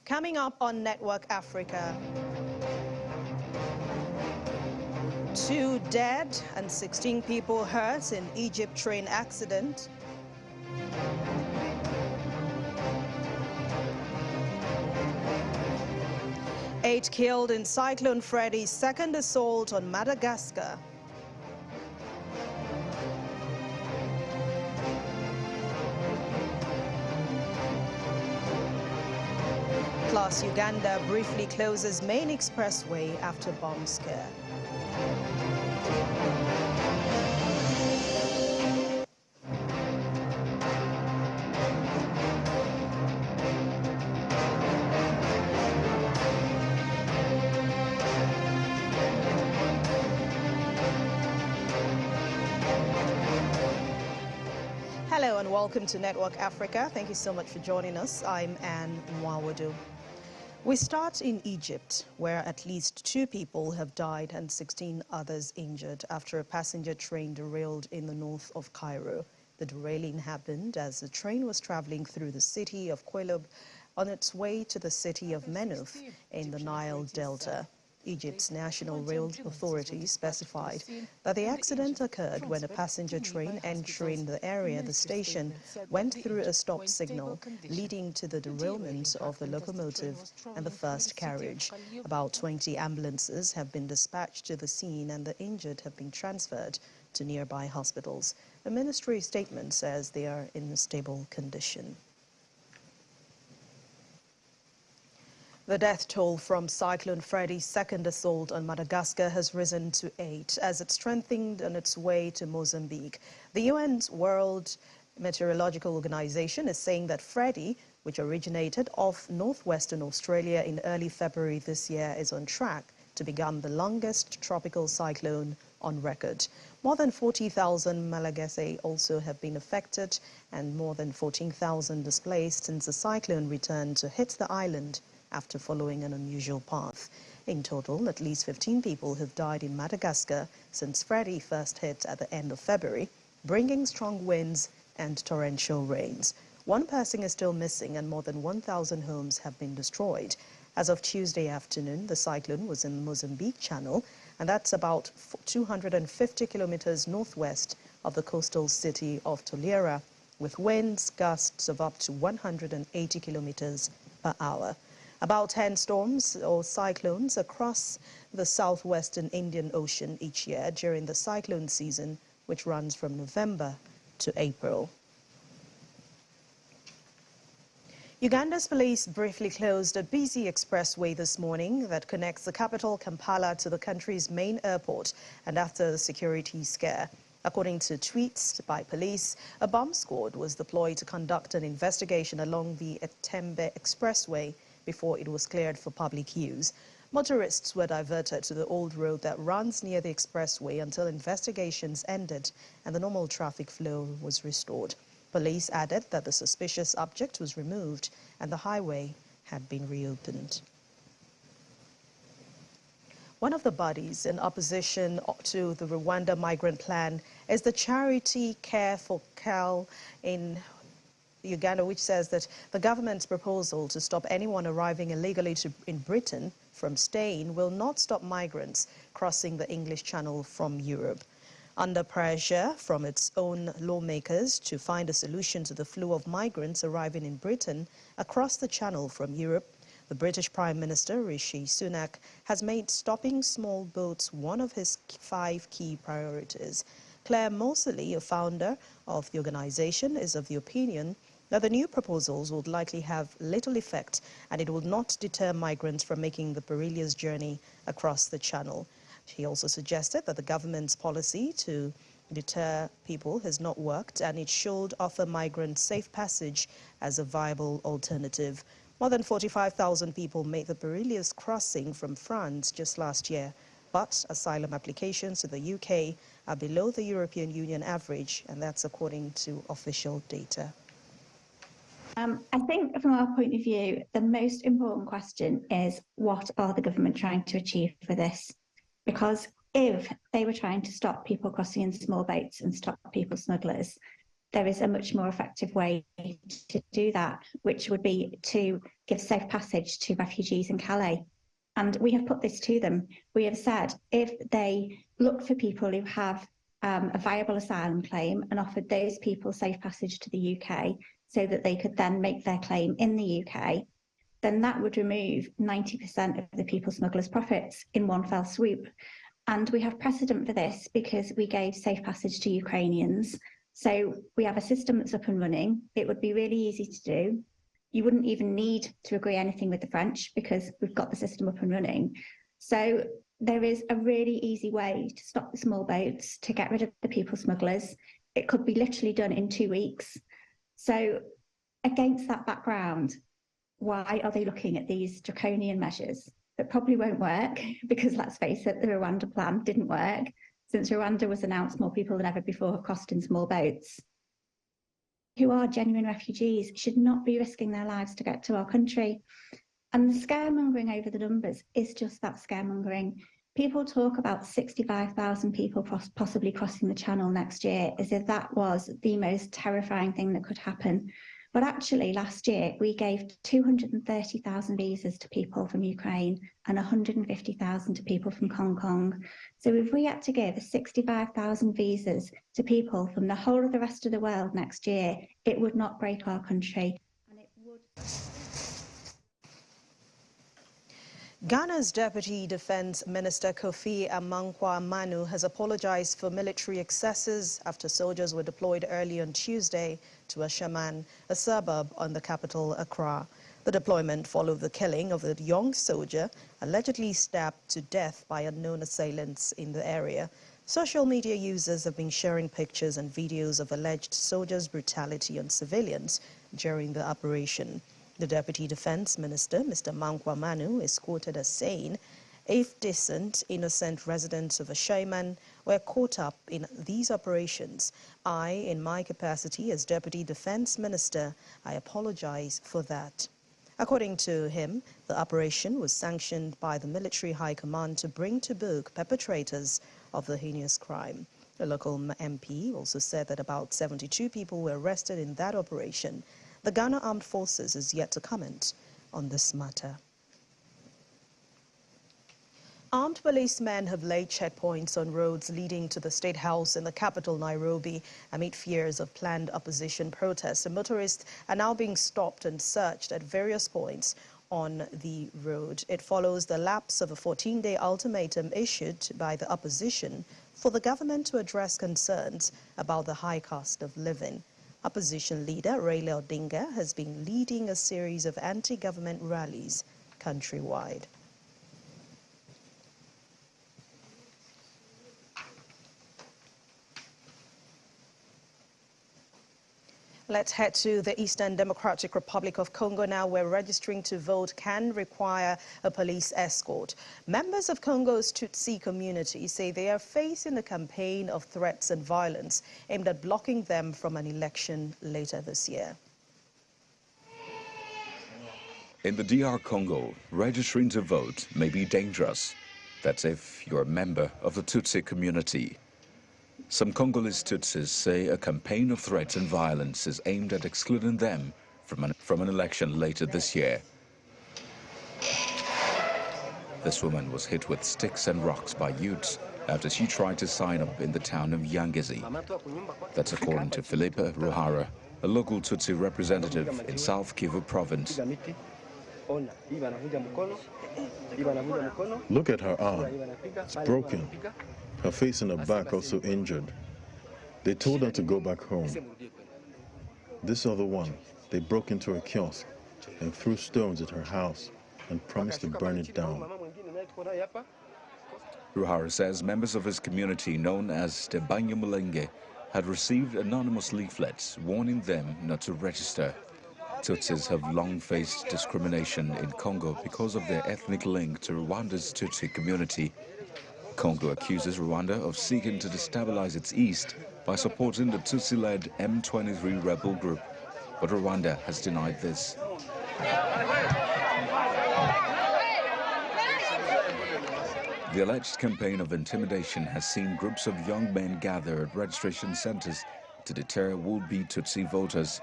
Coming up on Network Africa, 2 dead and 16 people hurt in Egypt train accident. Eight killed in Cyclone Freddy's second assault on Madagascar. Plus, Uganda briefly closes main expressway after bomb scare. Hello and welcome to Network Africa. Thank you so much for joining us. I'm Anne Mwawadu. We start in Egypt, where at least 2 people have died and 16 others injured after a passenger train derailed in the north of Cairo. The derailing happened as the train was traveling through the city of Qoilob on its way to the city of Menuf in the Nile Delta. Egypt's National Rail Authority specified that the accident occurred when a passenger train entering the area of the station went through a stop signal, leading to the derailment of the locomotive and the first carriage. About 20 ambulances have been dispatched to the scene and the injured have been transferred to nearby hospitals. A ministry statement says they are in a stable condition. The death toll from Cyclone Freddy's second assault on Madagascar has risen to 8 as it strengthened on its way to Mozambique. The UN's World Meteorological Organization is saying that Freddy, which originated off northwestern Australia in early February this year, is on track to become the longest tropical cyclone on record. More than 40,000 Malagasy also have been affected and more than 14,000 displaced since the cyclone returned to hit the island after following an unusual path. In total, at least 15 people have died in Madagascar since Freddy first hit at the end of February, bringing strong winds and torrential rains. 1 person is still missing and more than 1,000 homes have been destroyed. As of Tuesday afternoon, the cyclone was in the Mozambique Channel, and that's about 250 kilometers northwest of the coastal city of Toliara, with winds gusts of up to 180 kilometers per hour. About 10 storms or cyclones across the southwestern Indian Ocean each year during the cyclone season, which runs from November to April. Uganda's police briefly closed a busy expressway this morning that connects the capital Kampala to the country's main airport, and after the security scare. According to tweets by police, a bomb squad was deployed to conduct an investigation along the Etembe expressway before it was cleared for public use. Motorists were diverted to the old road that runs near the expressway until investigations ended and the normal traffic flow was restored. Police added that the suspicious object was removed and the highway had been reopened. One of the bodies in opposition to the Rwanda migrant plan is the charity Care for Cal in Uganda, which says that the government's proposal to stop anyone arriving illegally in Britain from staying will not stop migrants crossing the English Channel from Europe. Under pressure from its own lawmakers to find a solution to the flow of migrants arriving in Britain across the Channel from Europe, the British Prime Minister, Rishi Sunak, has made stopping small boats one of his 5 key priorities. Claire Moseley, a founder of the organization, is of the opinion that the new proposals would likely have little effect and it would not deter migrants from making the perilous journey across the Channel. She also suggested that the government's policy to deter people has not worked and it should offer migrants safe passage as a viable alternative. More than 45,000 people made the perilous crossing from France just last year, but asylum applications to the UK are below the European Union average, and that's according to official data. I think from our point of view, the most important question is what are the government trying to achieve for this? Because if they were trying to stop people crossing in small boats and stop people smugglers, there is a much more effective way to do that, which would be to give safe passage to refugees in Calais. And we have put this to them. We have said if they look for people who have a viable asylum claim and offered those people safe passage to the UK so that they could then make their claim in the UK, then that would remove 90% of the people smugglers' profits in one fell swoop. And we have precedent for this because we gave safe passage to Ukrainians. So we have a system that's up and running. It would be really easy to do. You wouldn't even need to agree anything with the French because we've got the system up and running. So there is a really easy way to stop the small boats, to get rid of the people smugglers. It could be literally done in 2 weeks. So against that background, why are they looking at these draconian measures that probably won't work? Because let's face it, the Rwanda plan didn't work. Since Rwanda was announced, more people than ever before have crossed in small boats. Who are genuine refugees should not be risking their lives to get to our country. And the scaremongering over the numbers is just that, scaremongering. People talk about 65,000 people possibly crossing the Channel next year as if that was the most terrifying thing that could happen. But actually, last year, we gave 230,000 visas to people from Ukraine and 150,000 to people from Hong Kong. So if we had to give 65,000 visas to people from the whole of the rest of the world next year, it would not break our country. And it would. Ghana's Deputy Defense Minister Kofi Amankwa-Manu has apologized for military excesses after soldiers were deployed early on Tuesday to Ashaman, a suburb on the capital, Accra. The deployment followed the killing of a young soldier allegedly stabbed to death by unknown assailants in the area. Social media users have been sharing pictures and videos of alleged soldiers' brutality on civilians during the operation. The Deputy Defense Minister, Mr. Amankwa-Manu, is quoted as saying, "If decent, innocent residents of Ashaman were caught up in these operations, I, in my capacity as Deputy Defense Minister, I apologize for that." According to him, the operation was sanctioned by the military high command to bring to book perpetrators of the heinous crime. The local MP also said that about 72 people were arrested in that operation. The Ghana Armed Forces is yet to comment on this matter. Armed policemen have laid checkpoints on roads leading to the State House in the capital, Nairobi, amid fears of planned opposition protests. And motorists are now being stopped and searched at various points on the road. It follows the lapse of a 14-day ultimatum issued by the opposition for the government to address concerns about the high cost of living. Opposition leader Raila Odinga has been leading a series of anti-government rallies countrywide. Let's head to the Eastern Democratic Republic of Congo now, where registering to vote can require a police escort. Members of Congo's Tutsi community say they are facing a campaign of threats and violence aimed at blocking them from an election later this year. In the DR Congo, registering to vote may be dangerous. That's if you're a member of the Tutsi community. Some Congolese Tutsis say a campaign of threats and violence is aimed at excluding them from an election later this year. This woman was hit with sticks and rocks by youths after she tried to sign up in the town of Yangezi. That's according to Philippe Ruhara, a local Tutsi representative in South Kivu province. Look at her arm. It's broken. Her face and her back also injured. They told her to go back home. This other one, they broke into her kiosk and threw stones at her house and promised to burn it down. Ruhara says members of his community, known as the Banyamulenge, had received anonymous leaflets warning them not to register. Tutsis have long faced discrimination in Congo because of their ethnic link to Rwanda's Tutsi community. Congo accuses Rwanda of seeking to destabilize its east by supporting the Tutsi-led M23 rebel group, but Rwanda has denied this. The alleged campaign of intimidation has seen groups of young men gather at registration centers to deter would-be Tutsi voters.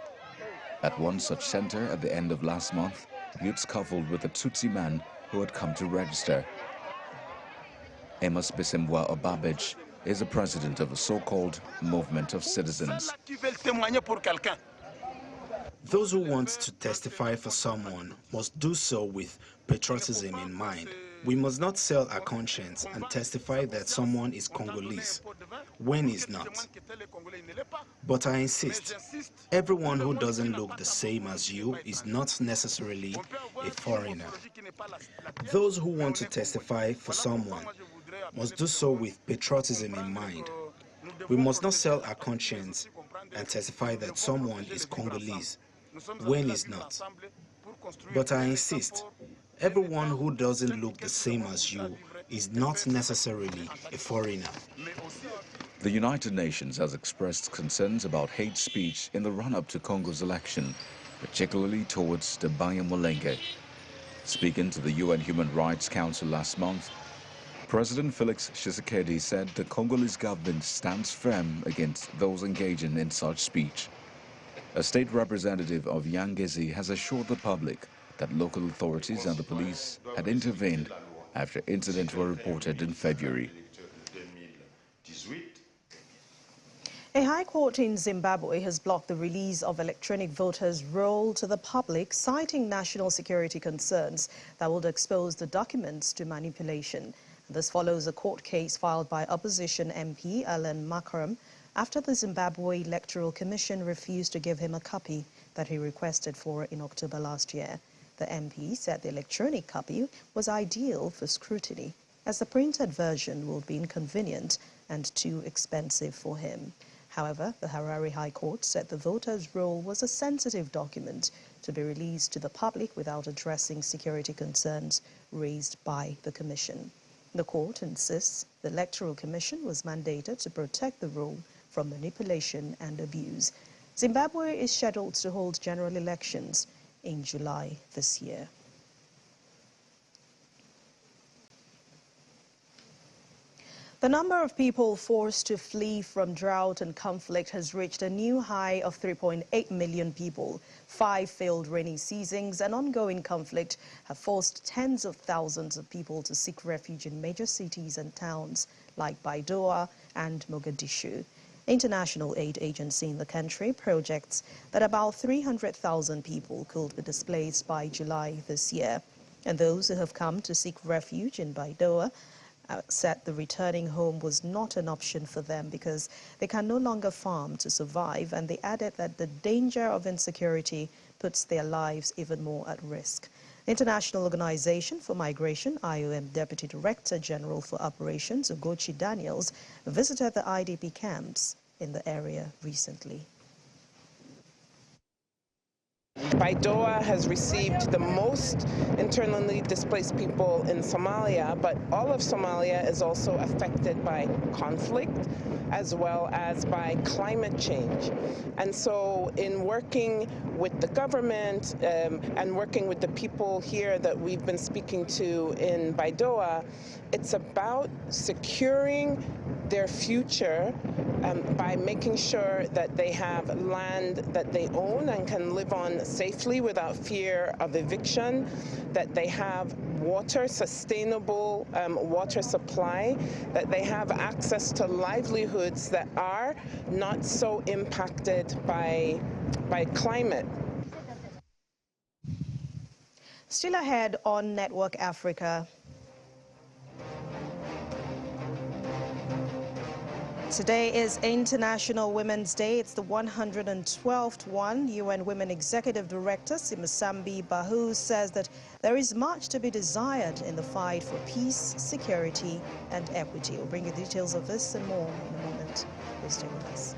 At one such center at the end of last month, youths scuffled with a Tutsi man who had come to register. Amos Bisimwa Obabej is the president of a so-called Movement of Citizens. Those who want to testify for someone must do so with patriotism in mind. We must not sell our conscience and testify that someone is Congolese when he's not. But I insist, everyone who doesn't look the same as you is not necessarily a foreigner. Those who want to testify for someone must do so with patriotism in mind. We must not sell our conscience and testify that someone is Congolese when he's not. But I insist, everyone who doesn't look the same as you is not necessarily a foreigner. The United Nations has expressed concerns about hate speech in the run-up to Congo's election, particularly towards the Banyamulenge. Speaking to the UN Human Rights Council last month, President Felix Tshisekedi said the Congolese government stands firm against those engaging in such speech. A state representative of Yangezi has assured the public that local authorities and the police had intervened after incidents were reported in February. A high court in Zimbabwe has blocked the release of electronic voters' roll to the public, citing national security concerns that would expose the documents to manipulation. This follows a court case filed by opposition MP Alan Makram after the Zimbabwe Electoral Commission refused to give him a copy that he requested for in October last year. The MP said the electronic copy was ideal for scrutiny, as the printed version would be inconvenient and too expensive for him. However, the Harare High Court said the voters' roll was a sensitive document to be released to the public without addressing security concerns raised by the Commission. The court insists the Electoral Commission was mandated to protect the roll from manipulation and abuse. Zimbabwe is scheduled to hold general elections in July this year. The number of people forced to flee from drought and conflict has reached a new high of 3.8 million people. 5 failed rainy seasons and ongoing conflict have forced tens of thousands of people to seek refuge in major cities and towns like Baidoa and Mogadishu. International aid agency in the country projects that about 300,000 people could be displaced by July this year. And those who have come to seek refuge in Baidoa said the returning home was not an option for them because they can no longer farm to survive, and they added that the danger of insecurity puts their lives even more at risk. The International Organization for Migration, IOM Deputy Director General for Operations, Ugochi Daniels, visited the IDP camps in the area recently. Baidoa has received the most internally displaced people in Somalia, but all of Somalia is also affected by conflict as well as by climate change. And so in working with the government and working with the people here that we've been speaking to in Baidoa, it's about securing their future by making sure that they have land that they own and can live on safely without fear of eviction, that they have water, sustainable water supply, that they have access to livelihoods that are not so impacted by climate. Still ahead on Network Africa. Today is International Women's Day. It's the 112th one. UN Women Executive Director Simasambi Bahu says that there is much to be desired in the fight for peace, security, and equity. We'll bring you details of this and more in a moment. Please stay with us.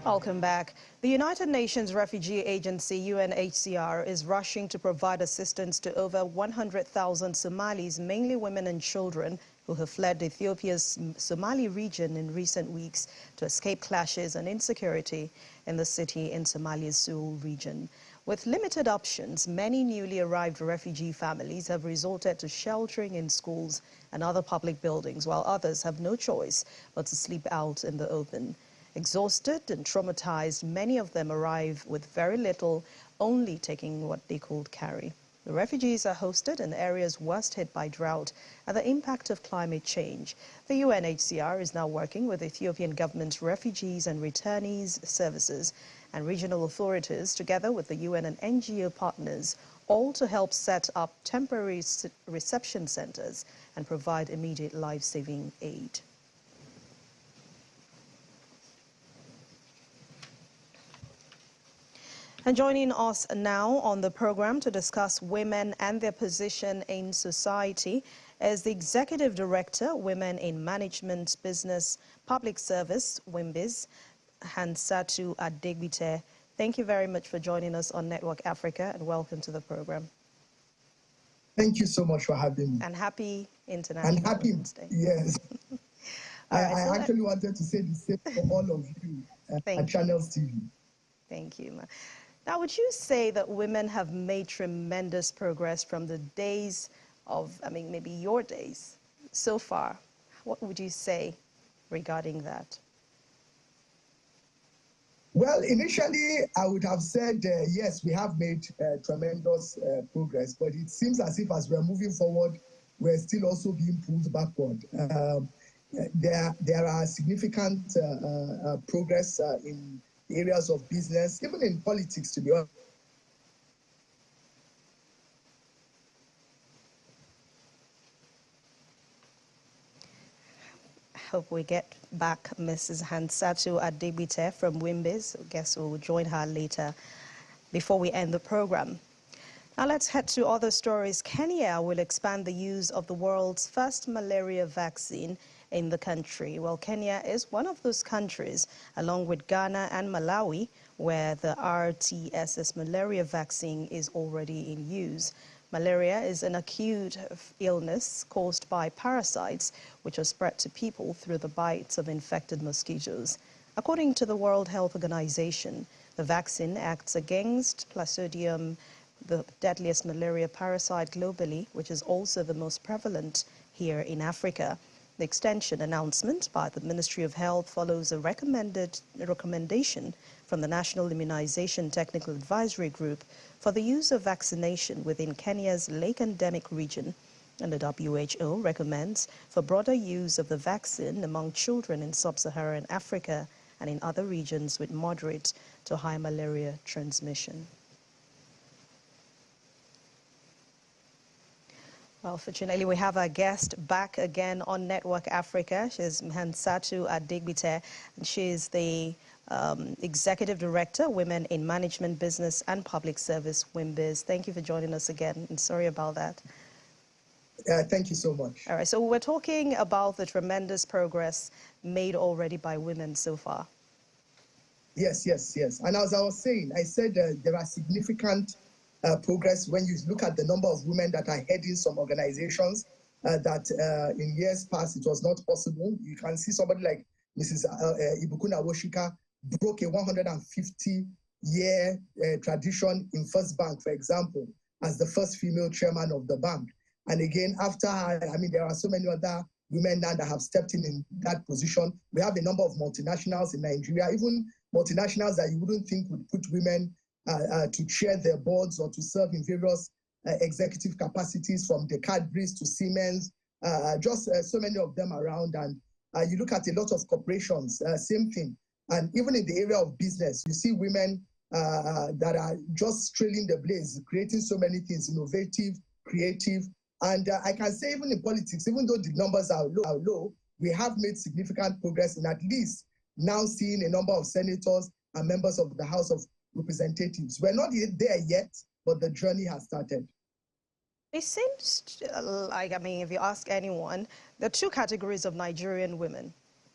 Welcome back. The United Nations Refugee Agency, UNHCR, is rushing to provide assistance to over 100,000 Somalis, mainly women and children, who have fled Ethiopia's Somali region in recent weeks to escape clashes and insecurity in the city in Somalia's Seoul region. With limited options, many newly arrived refugee families have resorted to sheltering in schools and other public buildings, while others have no choice but to sleep out in the open. Exhausted and traumatized, many of them arrive with very little, only taking what they could carry. The refugees are hosted in areas worst hit by drought and the impact of climate change. The UNHCR is now working with Ethiopian government refugees and returnees services and regional authorities, together with the UN and NGO partners, all to help set up temporary reception centers and provide immediate life-saving aid. And joining us now on the program to discuss women and their position in society is the Executive Director, Women in Management, Business, Public Service, WIMBIZ, Hansatu Adegbite. Thank you very much for joining us on Network Africa, and welcome to the program. Thank you so much for having me. And happy International Women's Day. Yes. Right, I actually wanted to say the same for all of you at Channels TV. Thank you. Now, would you say that women have made tremendous progress from the days of, maybe your days so far? What would you say regarding that? Well, initially, I would have said, yes, we have made tremendous progress, but it seems as if as we're moving forward, we're still also being pulled backward. There are significant progress in areas of business, even in politics, to be honest. Hope we get back Mrs. Hansatu Adegbite from WIMBIZ. I guess we'll join her later before we end the program. Now let's head to other stories. Kenya will expand the use of the world's first malaria vaccine in the country. Well, Kenya is one of those countries, along with Ghana and Malawi, where the RTSS malaria vaccine is already in use. Malaria is an acute illness caused by parasites, which are spread to people through the bites of infected mosquitoes. According to the World Health Organization, the vaccine acts against Plasmodium, the deadliest malaria parasite globally, which is also the most prevalent here in Africa. The extension announcement by the Ministry of Health follows a recommendation from the National Immunization Technical Advisory Group for the use of vaccination within Kenya's lake endemic region, and the WHO recommends for broader use of the vaccine among children in sub-Saharan Africa and in other regions with moderate to high malaria transmission. Well, fortunately, we have our guest back again on Network Africa. She's Hansatu Adegbite, and she's the Executive Director, Women in Management, Business and Public Service, WIMBIZ. Thank you for joining us again, and sorry about that. Thank you so much. All right, so we're talking about the tremendous progress made already by women so far. Yes. And as I was saying, I said there are significant progress when you look at the number of women that are heading some organizations that in years past it was not possible. You can see somebody like Mrs. Ibukuna Woshika broke a 150-year tradition in First Bank, for example, as the first female chairman of the bank. And again, after her, there are so many other women now that have stepped in that position. We have a number of multinationals in Nigeria, even multinationals that you wouldn't think would put women to chair their boards or to serve in various executive capacities, from the Cadbury's to Siemens, so many of them around. And you look at a lot of corporations, same thing. And even in the area of business, you see women that are just trailing the blaze, creating so many things, innovative, creative. And I can say even in politics, even though the numbers are low, we have made significant progress in at least now seeing a number of senators and members of the House of Representatives. We're not there yet, but the journey has started. It seems like, if you ask anyone, there are two categories of Nigerian women.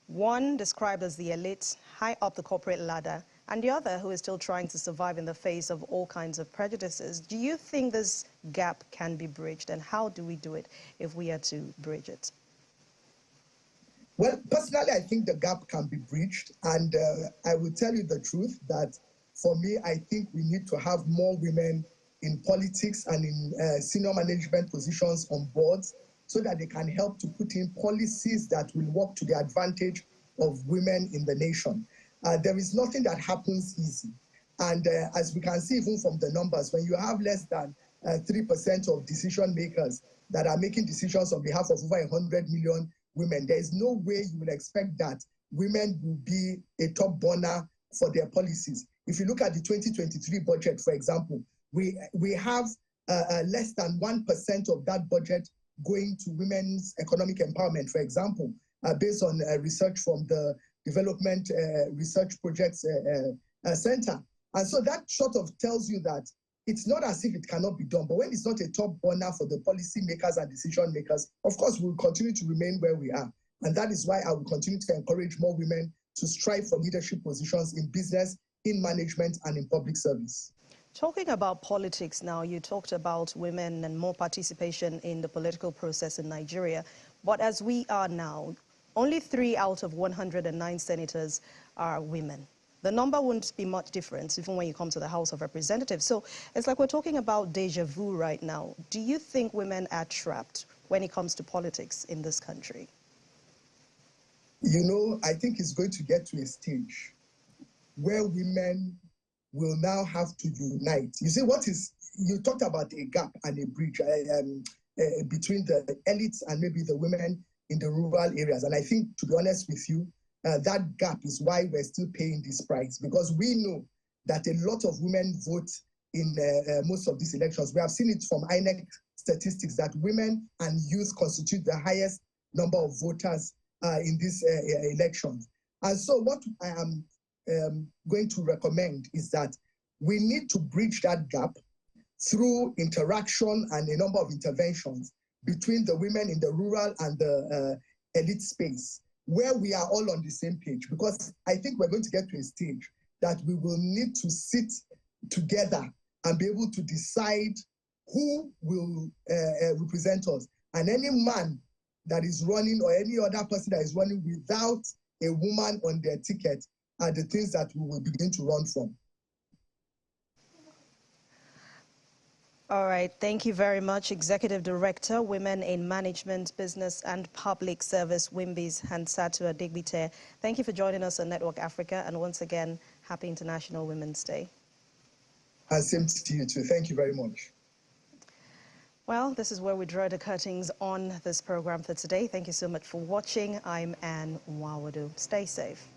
One described as the elite, high up the corporate ladder, and the other who is still trying to survive in the face of all kinds of prejudices. Do you think this gap can be bridged, and how do we do it if we are to bridge it? Well, personally, I think the gap can be bridged, and I will tell you the truth that for me, I think we need to have more women in politics and in senior management positions on boards so that they can help to put in policies that will work to the advantage of women in the nation. There is nothing that happens easy. And as we can see even from the numbers, when you have less than 3% of decision makers that are making decisions on behalf of over 100 million women, there is no way you will expect that women will be a top burner for their policies. If you look at the 2023 budget, for example, we have less than 1% of that budget going to women's economic empowerment, for example, based on research from the Development Research Projects Center. And so that sort of tells you that it's not as if it cannot be done, but when it's not a top burner for the policy makers and decision makers, of course, we'll continue to remain where we are. And that is why I will continue to encourage more women to strive for leadership positions in business, in management, and in public service. Talking about politics now, you talked about women and more participation in the political process in Nigeria. But as we are now, only 3 out of 109 senators are women. The number won't be much different even when you come to the House of Representatives. So it's like we're talking about deja vu right now. Do you think women are trapped when it comes to politics in this country? You know, I think it's going to get to a stage where women will now have to unite. You see, you talked about a gap and a bridge between the elites and maybe the women in the rural areas. And I think, to be honest with you, that gap is why we're still paying this price, because we know that a lot of women vote in most of these elections. We have seen it from INEC statistics that women and youth constitute the highest number of voters in these elections. And so what I am going to recommend is that we need to bridge that gap through interaction and a number of interventions between the women in the rural and the elite space, where we are all on the same page. Because I think we're going to get to a stage that we will need to sit together and be able to decide who will represent us. And any man that is running or any other person that is running without a woman on their ticket are the things that we will begin to run from. All right. Thank you very much, Executive Director, Women in Management, Business and Public Service, WIMBIS, Hansatu Adigbite. Thank you for joining us on Network Africa. And once again, happy International Women's Day. And same to you too. Thank you very much. Well, this is where we draw the curtains on this program for today. Thank you so much for watching. I'm Anne Nwawadu. Stay safe.